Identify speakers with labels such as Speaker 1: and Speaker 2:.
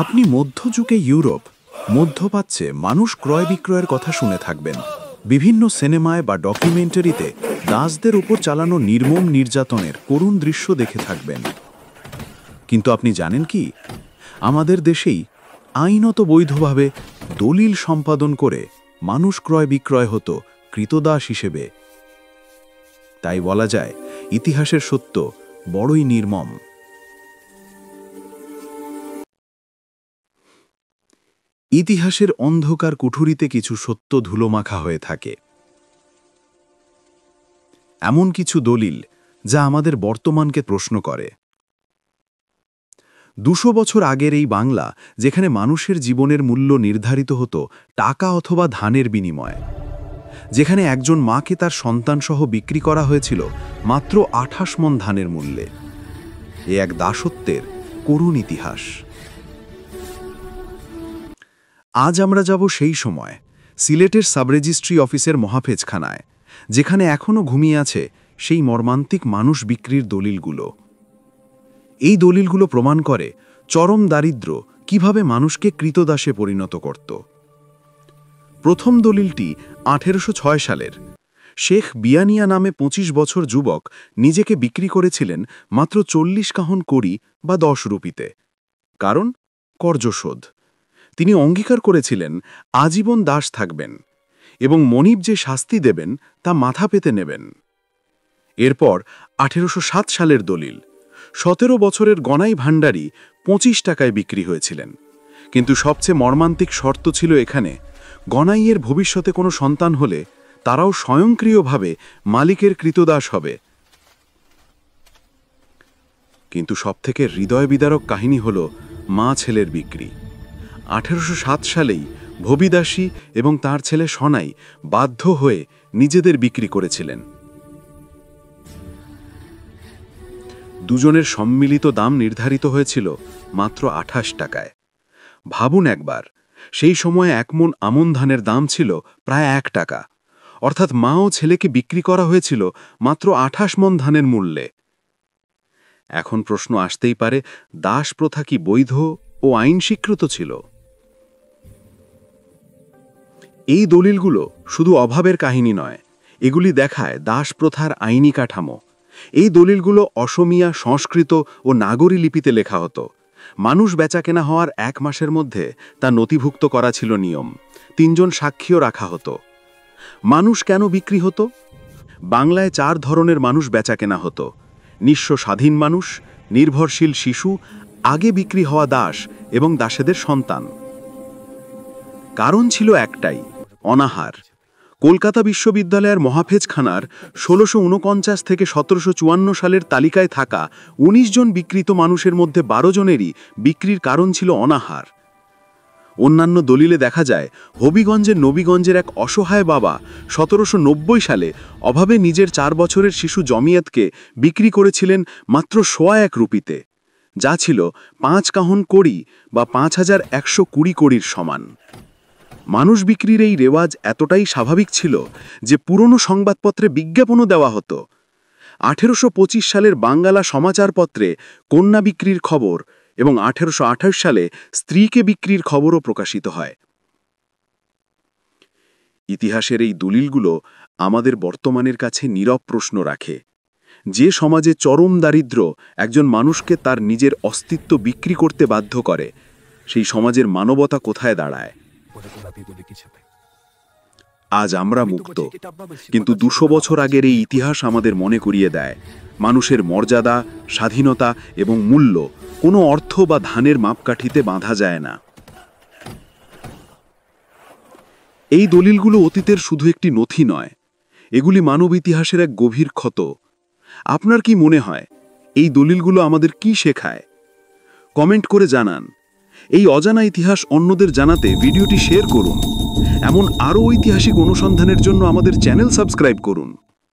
Speaker 1: আপনি মধ্যযুগে ইউরোপ, মধ্যপ্রাচ্যে মানুষ ক্রয় বিক্রয়ের কথা শুনে থাকবেন। বিভিন্ন সিনেমায় বা ডকুমেন্টারিতে দাসদের উপর চালানো নির্মম নির্যাতনের করুণ দৃশ্য দেখে থাকবেন। কিন্তু আপনি জানেন কি, আমাদের দেশেই আইনত বৈধভাবে দলিল সম্পাদন করে মানুষ ক্রয় বিক্রয় হতো কৃতদাস হিসেবে। তাই বলা যায়, ইতিহাসের সত্য বড়ই নির্মম। ইতিহাসের অন্ধকার কুঠুরিতে কিছু সত্য ধুলোমাখা হয়ে থাকে। এমন কিছু দলিল যা আমাদের বর্তমানকে প্রশ্ন করে। ২০০ বছর আগের এই বাংলা, যেখানে মানুষের জীবনের মূল্য নির্ধারিত হতো টাকা অথবা ধানের বিনিময়ে, যেখানে একজন মাকে তার সন্তানসহ বিক্রি করা হয়েছিল মাত্র ২৮ মণ ধানের মূল্যে। এ এক দাসত্বের করুণ ইতিহাস। আজ আমরা যাব সেই সময়, সিলেটের সাবরেজিস্ট্রি অফিসের মহাফেজখানায়, যেখানে এখনও ঘুমিয়ে আছে সেই মর্মান্তিক মানুষ বিক্রির দলিলগুলো। এই দলিলগুলো প্রমাণ করে চরম দারিদ্র্য কিভাবে মানুষকে কৃতদাসে পরিণত করত। প্রথম দলিলটি ১৮০৬ সালের। শেখ বিয়ানিয়া নামে ২৫ বছর যুবক নিজেকে বিক্রি করেছিলেন মাত্র ৪০ কাহন কড়ি বা ১০ রুপিতে। কারণ কর্যশোধ। তিনি অঙ্গীকার করেছিলেন আজীবন দাস থাকবেন এবং মনিব যে শাস্তি দেবেন তা মাথা পেতে নেবেন। এরপর ১৮০৭ সালের দলিল। ১৭ বছরের গনাই ভান্ডারী ২৫ টাকায় বিক্রি হয়েছিলেন। কিন্তু সবচেয়ে মর্মান্তিক শর্ত ছিল এখানে, গনাইয়ের ভবিষ্যতে কোনো সন্তান হলে তারাও স্বয়ংক্রিয়ভাবে মালিকের কৃতদাস হবে। কিন্তু সবথেকে হৃদয় বিদারক কাহিনী হল মা ছেলের বিক্রি। ১৮০৭ সালেই ভবিদাসী এবং তার ছেলে সনাই বাধ্য হয়ে নিজেদের বিক্রি করেছিলেন। দুজনের সম্মিলিত দাম নির্ধারিত হয়েছিল মাত্র ২৮ টাকায়। ভাবুন একবার, সেই সময়ে ১ মণ আমন ধানের দাম ছিল প্রায় ১ টাকা। অর্থাৎ মা ও ছেলেকে বিক্রি করা হয়েছিল মাত্র ২৮ মণ ধানের মূল্যে। এখন প্রশ্ন আসতেই পারে, দাস প্রথা কি বৈধ ও আইন স্বীকৃত ছিল? এই দলিলগুলো শুধু অভাবের কাহিনী নয়, এগুলি দেখায় দাস প্রথার আইনি কাঠামো। এই দলিলগুলো অসমীয়া, সংস্কৃত ও নাগরী লিপিতে লেখা হতো। মানুষ বেচাকেনা হওয়ার ১ মাসের মধ্যে তা নথিভুক্ত করা ছিল নিয়ম। ৩ জন সাক্ষীও রাখা হতো। মানুষ কেন বিক্রি হতো? বাংলায় ৪ ধরনের মানুষ বেচাকেনা হতো: নিঃস্ব স্বাধীন মানুষ, নির্ভরশীল শিশু, আগে বিক্রি হওয়া দাস এবং দাসেদের সন্তান। কারণ ছিল একটাই, অনাহার। কলকাতা বিশ্ববিদ্যালয়ের মহাফেজখানার ১৬৪৯ থেকে ১৭৫৪ সালের তালিকায় থাকা ১৯ জন বিক্রিত মানুষের মধ্যে ১২ জনেরই বিক্রির কারণ ছিল অনাহার। অন্যান্য দলিলে দেখা যায়, হবিগঞ্জের নবীগঞ্জের এক অসহায় বাবা ১৭৯০ সালে অভাবে নিজের ৪ বছরের শিশু জমিয়তকে বিক্রি করেছিলেন মাত্র ১০১ রুপিতে, যা ছিল ৫ কাহন কড়ি বা ৫,১২০ কড়ির সমান। মানুষ বিক্রির এই রেওয়াজ এতটাই স্বাভাবিক ছিল যে পুরনো সংবাদপত্রে বিজ্ঞাপনও দেওয়া হতো। ১৮২৫ সালের বাঙ্গালা সমাচারপত্রে কন্যা বিক্রির খবর এবং ১৮২৮ সালে স্ত্রীকে বিক্রির খবরও প্রকাশিত হয়। ইতিহাসের এই দলিলগুলো আমাদের বর্তমানের কাছে নীরব প্রশ্ন রাখে। যে সমাজে চরম দারিদ্র্য একজন মানুষকে তার নিজের অস্তিত্ব বিক্রি করতে বাধ্য করে, সেই সমাজের মানবতা কোথায় দাঁড়ায়? আজ আমরা মুক্ত, কিন্তু ২০০ বছর আগের এই ইতিহাস আমাদের মনে করিয়ে দেয়, মানুষের মর্যাদা, স্বাধীনতা এবং মূল্য কোনো অর্থ বা ধানের মাপকাঠিতে বাঁধা যায় না। এই দলিলগুলো অতীতের শুধু একটি নথি নয়, এগুলি মানব ইতিহাসের এক গভীর ক্ষত। আপনার কি মনে হয়, এই দলিলগুলো আমাদের কি শেখায়? কমেন্ট করে জানান। এই অজানা ইতিহাস অন্যদের জানাতে ভিডিওটি শেয়ার করুন। এমন আরও ঐতিহাসিক অনুসন্ধানের জন্য আমাদের চ্যানেল সাবস্ক্রাইব করুন।